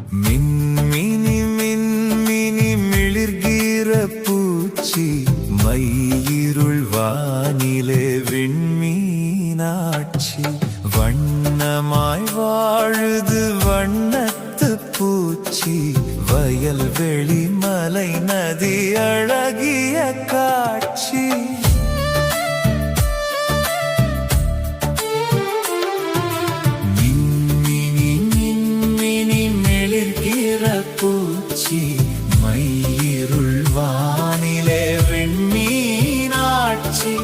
மின்மினி மின்மினி மிளிர்கிற பூச்சி மையிருள் வானிலே விண்மீனாட்சி வண்ணமாய் வாழுது வண்ணத்து பூச்சி வயல்வெளி மலை நதி அழகிய காட்சி பூச்சி மையிருள் வானிலே விண்மீனாட்சி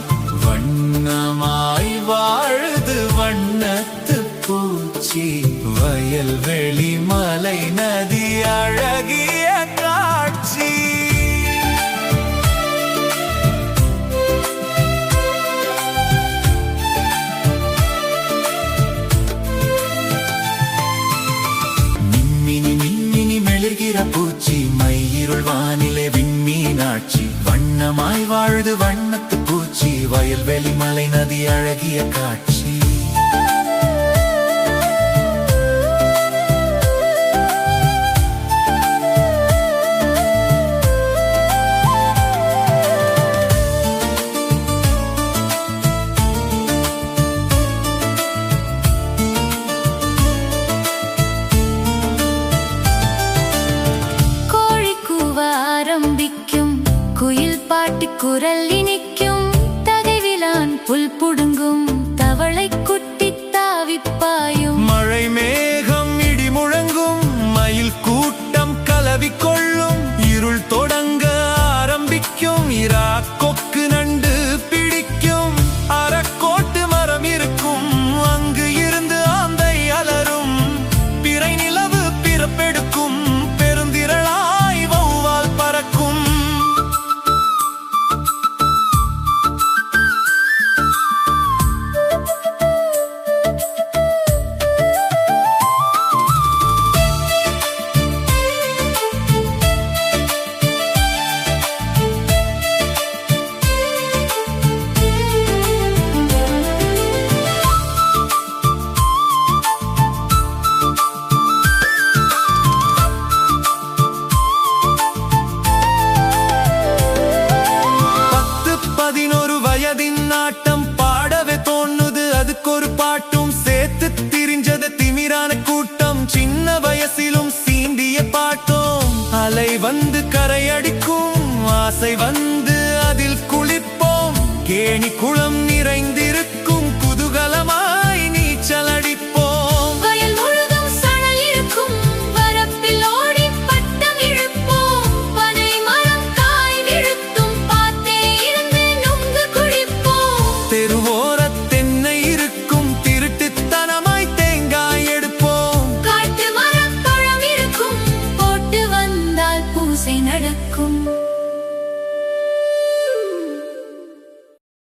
வண்ணமாய் வாழுது வண்ணத்து பூச்சி வயல்வெளி மலை நதி அழகிய காட்சி பூச்சி மையிருள் வானிலே விண்மீனாட்சி வண்ணமாய் வாழுது வண்ணத்து பூச்சி வயல்வெளி மலை நதி அழகிய காட்சி குயில் பாட்டு குரல் இனிக்கும் தகைவிலான் புல் புடுங்கும் தவளை குட்டி தாவிப்பாயும் மழை மேகம் இடி முழங்கும் மயில் கூட்டம் கலவி கொள்ளும் இருள் தொடங்க ஆரம்பிக்கும் இரா கொக்கு நண்டு பிடிக்கும் அறக்கோட்டு மரம் இருக்கும் அங்கு இருந்து ஆந்தை அலரும் பிறை நிலவு பிறப்பெடுக்கும் பெருந்திரளாய் வௌவால் பறக்கும் நாட்டம் பாடவே தோணுது அதுக்கு ஒரு பாட்டும் சேர்த்து திரிஞ்சது திமிரான கூட்டம் சின்ன வயசிலும் சீண்டிய பாட்டும் அலை வந்து கரையடிக்கும் ஆசை வந்து அதில் குளிப்போம் கேணி குளம் நிறைந்திருக்கும் குதூகலமாய் நீச்சல் அடிப்போம் வயல் முழுதும் சணல் இருக்கும் வரப்பில் ஓடி பட்டம் இழுப்போம் பனை மரம் காய் விழுத்தும் பார்த்தே இருந்து நுங்கு குடிப்போம் தெருவோரத்தென்னை இருக்கும் திருட்டுத்தனமாய் தேங்காய் எடுப்போம் காட்டு மரம் பழம் இருக்கும் போட்டு வந்தால் பூசை நடக்கும்